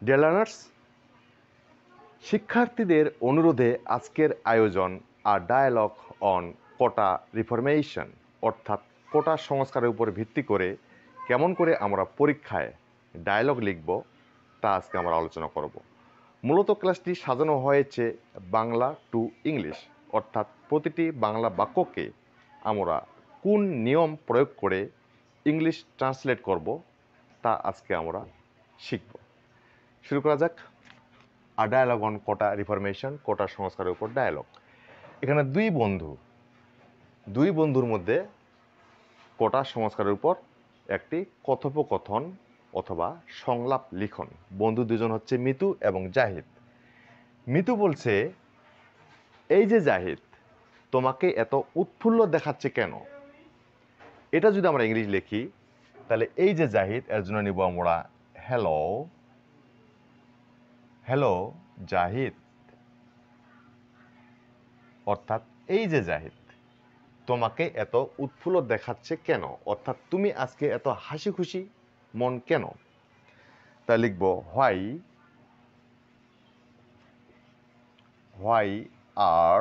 Dear learners, শিক্ষার্থীদের অনুরোধে আজকের আয়োজন ডায়ালগ অন কোটা রিফরমেশন, অর্থাৎ কোটা সংস্কারের উপর ভিত্তি করে কেমন করে আমরা পরীক্ষায় ডায়ালগ লিখব তা আজকে আমরা আলোচনা করব। মূলত ক্লাসটি সাজানো হয়েছে বাংলা টু ইংলিশ, অর্থাৎ প্রতিটি বাংলা বাক্যকে আমরা কোন নিয়ম প্রয়োগ করে ইংলিশ ট্রান্সলেট করব তা আজকে আমরা শিখব। শুরু করা যাক। ডায়ালগ অন কোটা রিফরমেশন, কোটা সংস্কারের উপর ডায়ালগ। এখানে দুই বন্ধুর মধ্যে কোটা সংস্কারের উপর একটি কথোপকথন অথবা সংলাপ লিখন। বন্ধু দুজন হচ্ছে মিতু এবং জাহিদ। মিতু বলছে, এই যে জাহিদ, তোমাকে এত উৎফুল্ল দেখাচ্ছে কেন? এটা যদি আমরা ইংলিশ লিখি তাহলে এই যে জাহিদ, এর জন্য নিব আমরা হ্যালো। হ্যালো জাহিদ, অর্থাৎ এই যে জাহিদ, তোমাকে এত উৎফুল্ল দেখাচ্ছে কেন, অর্থাৎ তুমি আজকে এত হাসি খুশি মন কেন? তা লিখব why are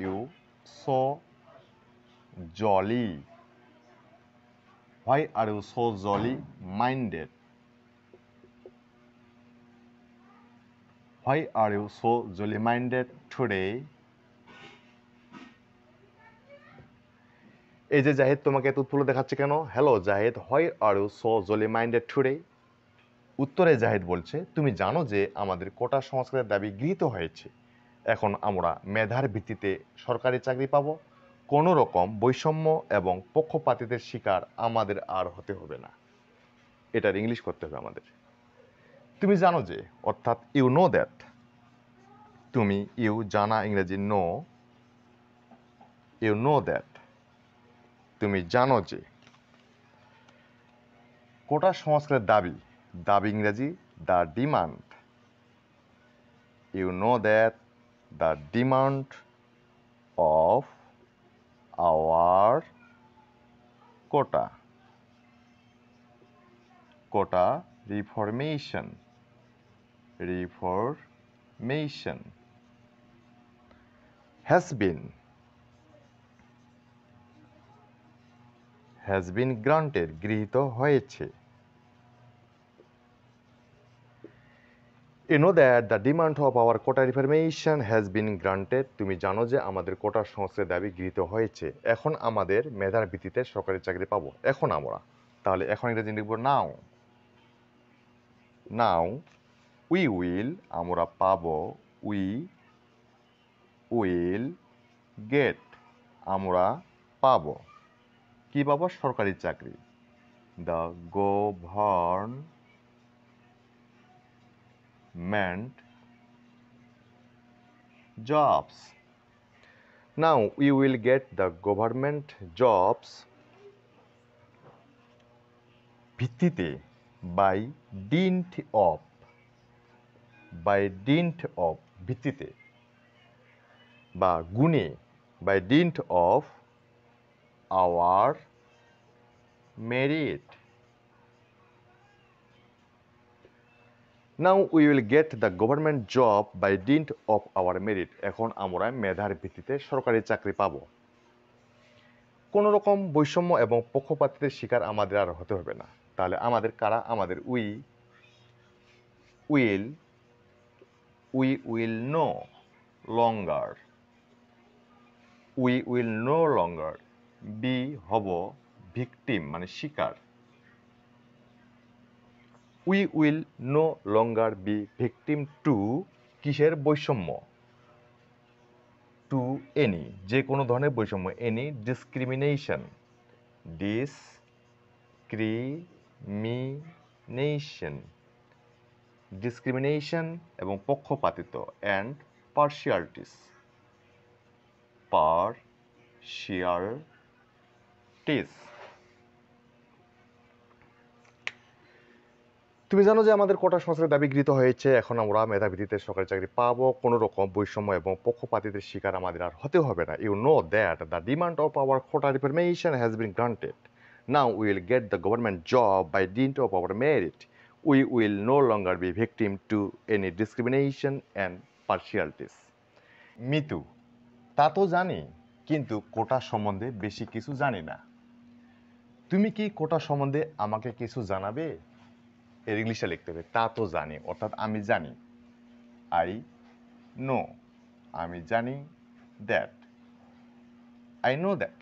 you so jolly? Why are you so jolly minded? Why are you so jolly minded today? এই যে জাহিদ, তোমাকে এত উৎফুল্ল দেখাচ্ছে কেন? Hello Zahid, why are you so jolly minded today? উত্তরে জাহিদ বলছে, তুমি জানো যে আমাদের কোটা সংস্কারের দাবি গৃহীত হয়েছে। এখন আমরা মেধার ভিত্তিতে সরকারি চাকরি পাব। কোনো রকম বৈষম্য এবং পক্ষপাতিত্বের শিকার আমাদের আর হতে হবে না। এটার ইংলিশ করতে হবে আমাদের। তুমি জানো যে, অর্থাৎ ইউ নো দ্যাট। তুমি, ইউ জানা ইংরেজি নো, ইউ নো দ্যাট, তুমি জানো যে। কোটা সংস্কারের দাবি, দাবি ইংরেজি the demand. You know that the demand of our quota reformation has been granted, গৃহীত হয়েছে। You know that the demand of our quota reformation has been granted. তুমি জানো যে আমাদের কোটা সংস্কারের দাবি গৃহীত হয়েছে। এখন আমাদের মেধার ভিত্তিতে সরকারি চাকরি পাবো। এখন আমরা, তাহলে এখন ইংরেজি লিখব নাও। নাও উই উইল, আমরা পাবো। উই উইল গেট, আমরা পাবো। কি পাবো? সরকারি চাকরি। The government jobs. Now we will get the government jobs ভিত্তিতে by dint of ভিত্তিতে বা গুণে by dint of our merit. Now we will get the government job by dint of our merit. এখন আমরা মেধার ভিত্তিতে সরকারি চাকরি পাব। কোন রকম বৈষম্য এবং পক্ষপাতিত্বের শিকার আমাদের আর হতে হবে না। তাহলে আমাদের কারা? আমাদের we will no longer be হব ভিকটিম, মানে শিকার। We will no longer be victim to, কিসের? বৈষম্য। টু এনি, যে কোনো ধরনের বৈষম্য। এনি ডিসক্রিমিনেশন এবং পক্ষপাতিত্ব অ্যান্ড পার্শিয়ালিটিস। তুমি জানো যে আমাদের কোটা সংস্কারের দাবি গৃহীত হয়েছে। এখন আমরা মেধা ভিত্তিতে সরকারি চাকরি পাবো। কোনো রকম বৈষম্য এবং পক্ষপাতিত্বের শিকার আমাদের আর হতে হবে না। You know that the demand of our quota reformation has been granted. Now we will get the government job by dint of our merit. We will no longer be victim to any discrimination and partialities. Mitu, তা তো জানি, কিন্তু কোটা সম্বন্ধে বেশি কিছু জানি না। তুমি কি কোটা সম্বন্ধে আমাকে কিছু জানাবে? এর ইংলিশে লিখতে হবে তা তো জানি, অর্থাৎ আমি জানি। আই নো, আমি জানি। দ্যাট, আই নো দ্যাট,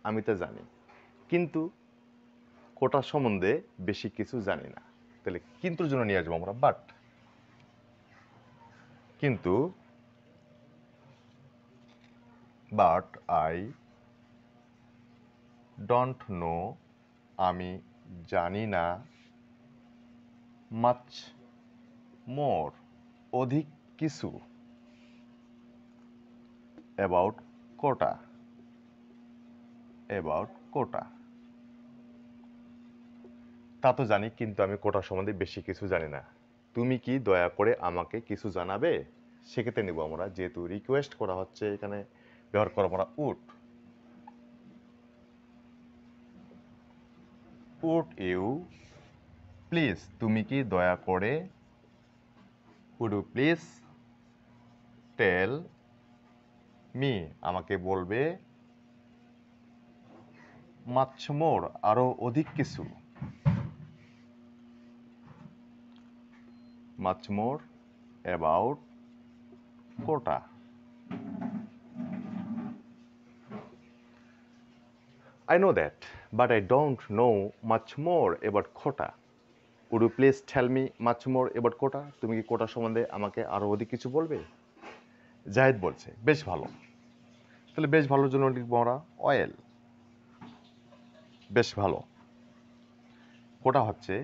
আমি তো জানি, কিন্তু কোটা সম্বন্ধে বেশি কিছু জানি না। তাহলে কিন্তুর জন্য নিয়ে আসবো আমরা বাট। কিন্তু বাট আই ডোন্ট নো, আমি জানি না। মাচ মোর, অধিক কিছু। অ্যাবাউট কোটা, অ্যাবাউট কোটা। তা তো জানি, কিন্তু আমি কোটা সম্বন্ধে বেশি কিছু জানি না। তুমি কি দয়া করে আমাকে কিছু জানাবে? সেক্ষেত্রে নিব আমরা, যেহেতু রিকোয়েস্ট করা হচ্ছে এখানে ব্যবহার করবো আমরা উড। উড ইউ প্লিজ, তুমি কি দয়া করে, would you please tell me, আমাকে বলবে, মাচ মোর, আরো অধিক কিছু। Much more about quota. I know that, but I don't know much more about quota. Would you please tell me much more about quota? তুমি কি কোটা সম্বন্ধে আমাকে আরো অধিক কিছু বলবে? জাহিদ বলছে বেশ ভালো। তাহলে বেশ ভালোর জন্য লিখবো আমরা অয়েল। বেশ ভালো। কোটা হচ্ছে,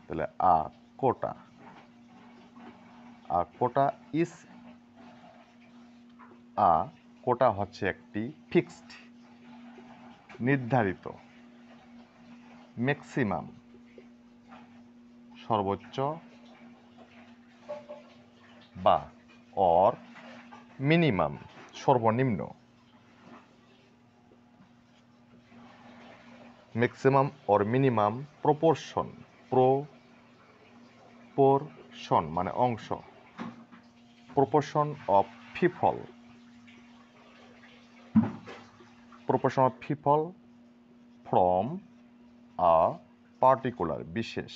তাহলে আ কোটা, কোটা ইজ, কোটা হচ্ছে একটি ফিক্সড, নির্ধারিত, ম্যাক্সিমাম, সর্বোচ্চ, বা অর মিনিমাম, সর্বনিম্ন। Maximum or minimum proportion, proportion মানে অংশ, proportion of people, proportion of people from a particular, বিশেষ,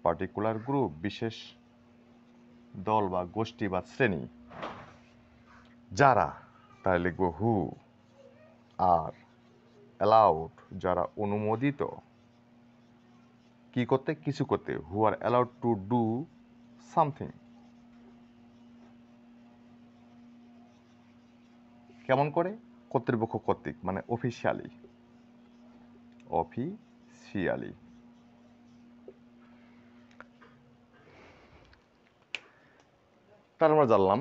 particular group, বিশেষ দল বা গোষ্ঠী বা শ্রেণী। যারা, তাহলে লিখবো হু আর অ্যালাউড, যারা অনুমোদিত কি করতে, কিছু করতে, who are allowed to do something. কেমন করে? কর্তৃপক্ষ কর্তৃক, মানে অফিসিয়ালি, অফিসিয়ালি। তার আমরা জানলাম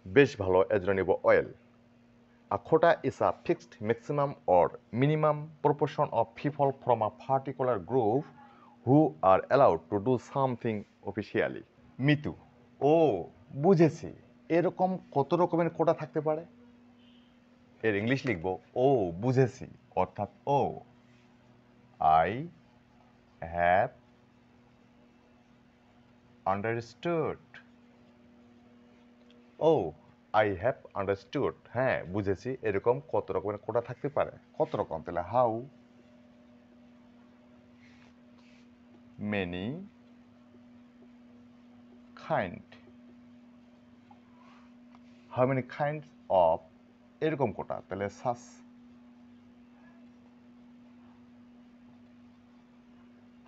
বেশ ভালো, এর জন্য নিব oil. A quota is a fixed maximum or minimum proportion of people from a particular group who are allowed to do something officially. Mitu, ও বুঝেছি, এরকম কত রকমের কোটা থাকতে পারে? এর ইংলিশ লিখব ও বুঝেছি, অর্থাৎ oh I have understood. Oh I have understood, হ্যাঁ বুঝেছি, এরকম কত রকমের কোটা থাকতে পারে? কত রকম? তাহলে how many kind, how many kinds of, এরকম কোটা, তাহলে such,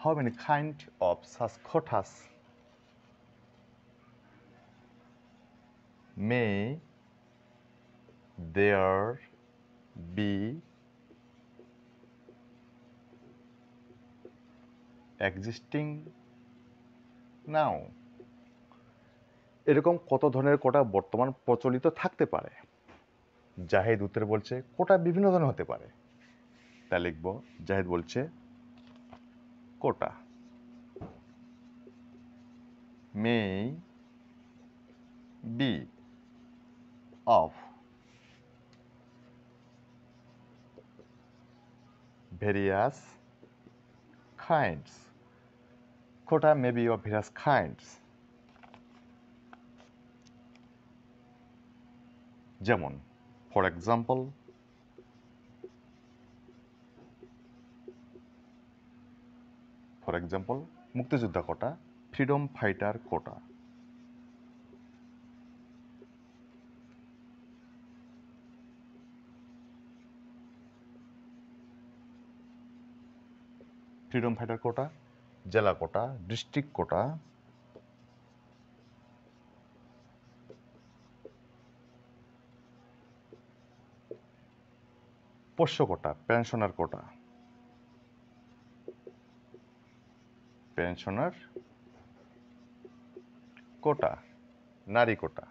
how many kind of such quotas may there be existing now, এরকম কত ধরনের কোটা বর্তমান প্রচলিত থাকতে পারে? জাহিদ উত্তরে বলছে কোটা বিভিন্ন ধরনের হতে পারে। তা লিখব, জাহিদ বলছে quota may be of various kinds. Quota may be of various kinds. যেমন for example, মুক্তিযোদ্ধা কোটা, ফ্রিডম ফাইটার কোটা। ফ্রিডম ফাইটার কোটা, জেলা কোটা, ডিস্ট্রিক্ট কোটা, পোষ্য কোটা, পেনশনার কোটা, পেনশনার কোটা, নারী কোটা,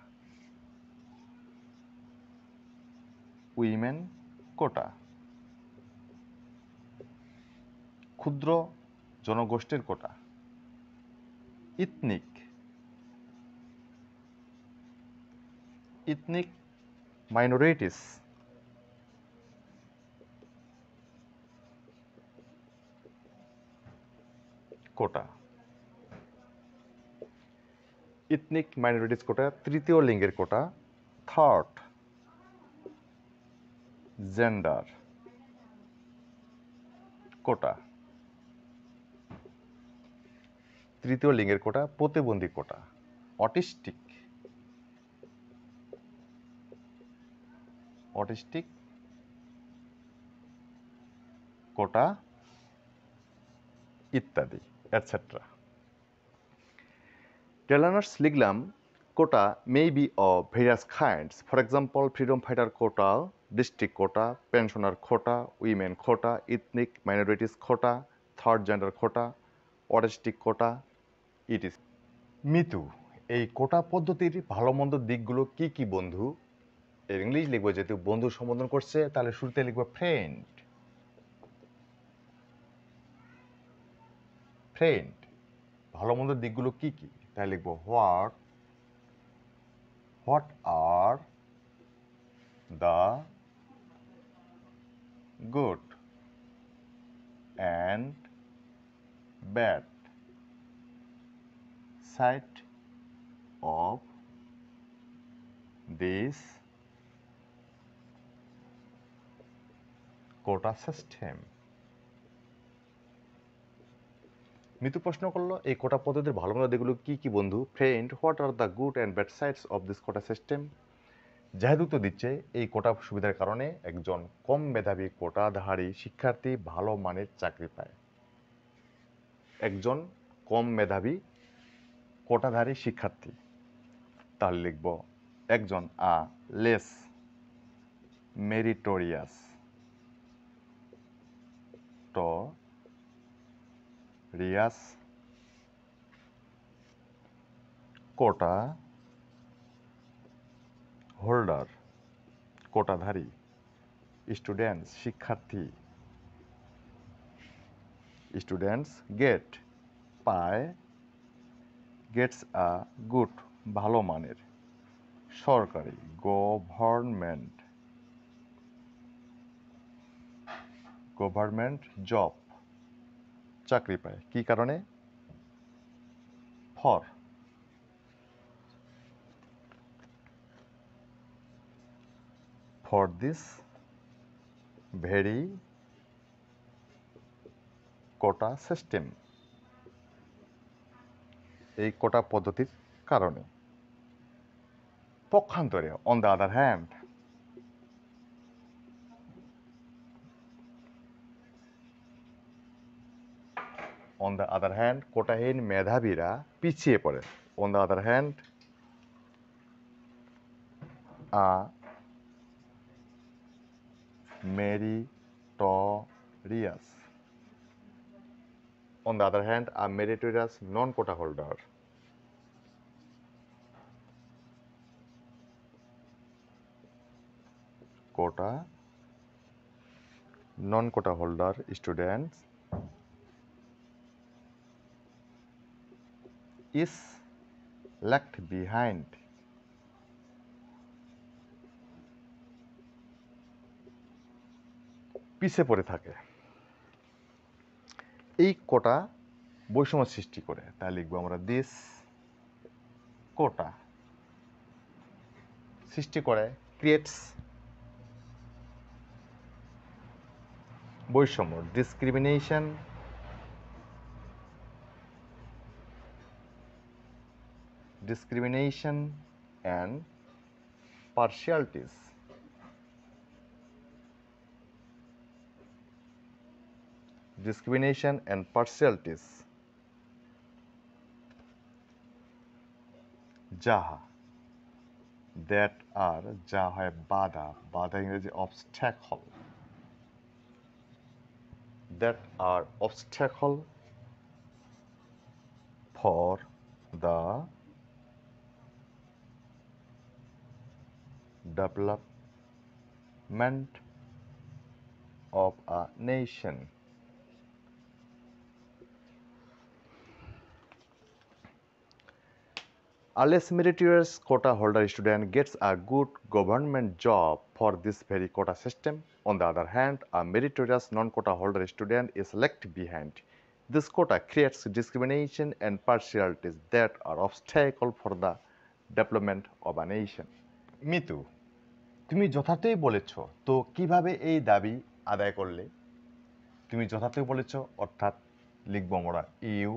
উইমেন কোটা, ক্ষুদ্র জনগোষ্ঠীর কোটা, ইথনিক মাইনরিটিস, কোটা। ইথনিক মাইনরিটিস কোটা, তৃতীয় লিঙ্গের কোটা, থার্ড জেন্ডার কোটা, তৃতীয় লিঙ্গের কোটা, প্রতিবন্ধী কোটা, অটিস্টিক কোটা ইত্যাদি এটসেট্রা। টেলার্নার্স লিখলাম quota may be of various kinds, for example freedom fighter quota, district quota, pensioner quota, women quota, ethnic minorities quota, third gender quota, autistic quota, ইটিস। মিতু, এই কোটা পদ্ধতির ভালো মন্দ দিকগুলো কি কি বন্ধু? এর ইংলিশ লিখবো, যেহেতু বন্ধু সম্বোধন করছে তাহলে শুরুতে লিখবো ফ্রেন্ড। ভালো মন্দ দিকগুলো কি কি? তাই লিখবো what are the good and bad side of this quota system. Mitu প্রশ্ন করলো এই কোটা পদ্ধতির ভালো মন্দ দিকগুলো কি কি বন্ধু? Friend, what are the good and bad sides of this quota system. Zahed উত্তর দিচ্ছে এই কোটা সুবিধার কারণে একজন কম মেধাবী কোটাধারী শিক্ষার্থী ভালো মানের চাকরি পায়। একজন কম মেধাবী কোটাধারী শিক্ষার্থী, তাহলে লিখব একজন লেস মেরিটোরিয়াস কোটা হোল্ডার, কোটাধারী, স্টুডেন্টস শিক্ষার্থী, স্টুডেন্টস গেটস গুড ভালো মানের, সরকারি গভর্নমেন্ট জব চাকরি পায়। কি কারণে? For this very quota system, এই কোটা পদ্ধতির কারণে। পক্ষান্তরে অন দ্য আদার হ্যান্ড, কোটাহীন মেধাবীরা পিছিয়ে পড়ে। On the other hand meritorious non-quota holder non-quota holder students is left behind পিছে পড়ে থাকে। এই কোটা বৈষম্য সৃষ্টি করে, তাই লিখবো আমরা দিস কোটা সৃষ্টি করে, ক্রিয়েটস বৈষম্য, discrimination and partialities. Discrimination and partialities. যাহা that are যা হয় বাধা, বাধা ইংরেজি obstacle, that are obstacle for the development of a nation. A less meritorious quota holder student gets a good government job for this very quota system. On the other hand, a meritorious non-quota holder student is left behind. This quota creates discrimination and partialities that are obstacle for the development of a nation. Mitu, তুমি যথার্থই বলেছ, তো কিভাবে এই দাবি আদায় করলে? তুমি যথার্থই বলেছ, অর্থাৎ লিখব আমরা ইউ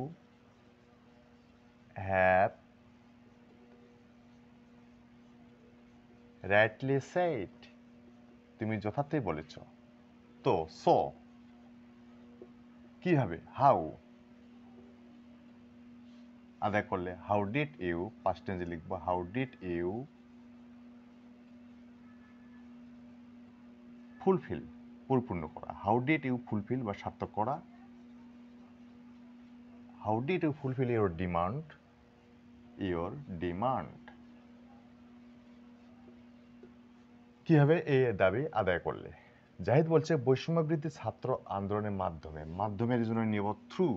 হ্যাভ rightly said. তুমি যথার্থই বলেছ। তো সো কিভাবে, হাউ আদায় করলে? হাউ ডিড ইউ, পাস্ট টেন্সে লিখবো হাউ ডিড ইউ ফুলফিল, পরিপূর্ণ করা। হাউ ডিড ইউ ফুলফিল বা সার্থক করা। How did you fulfil your demand, কিভাবে এই দাবি আদায় করলে? জাহিদ বলছে বৈষম্য বৃদ্ধি ছাত্র আন্দোলনের মাধ্যমে, মাধ্যমের জন্য নিব through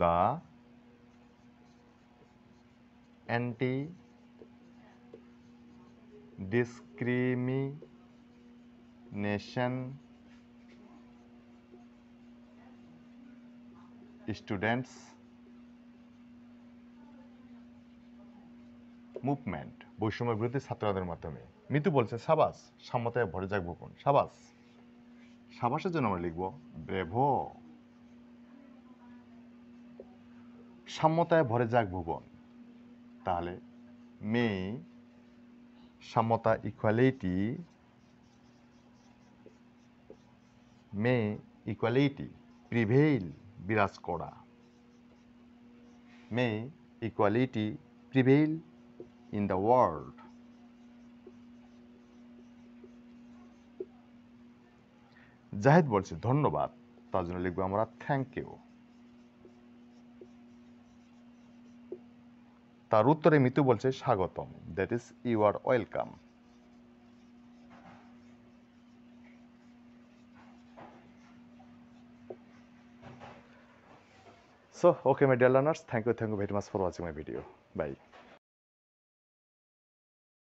the anti-discrimination students movement, বৈষম্য বিরোধী ছাত্রদের মাধ্যমে। মিতু বলছে সাবাস, সাম্যতায় ভরে যাক ভুবন। সাবাস, সাবাসের জন্য আমরা লিখব ব্রেভো, সাম্যতায় ভরে যাক ভুবন। তাহলে মে সাম্যতা ইকুয়ালিটি প্রিভেইল বিরাজ করা, may equality prevail in the world. Zahid বলছে ধন্যবাদ, তার জন্য লিখবো আমরা থ্যাংক ইউ। তার উত্তরে মিতু বলছে স্বাগতম, that is you are welcome. So, okay, my dear learners, thank you very much for watching my video. Bye.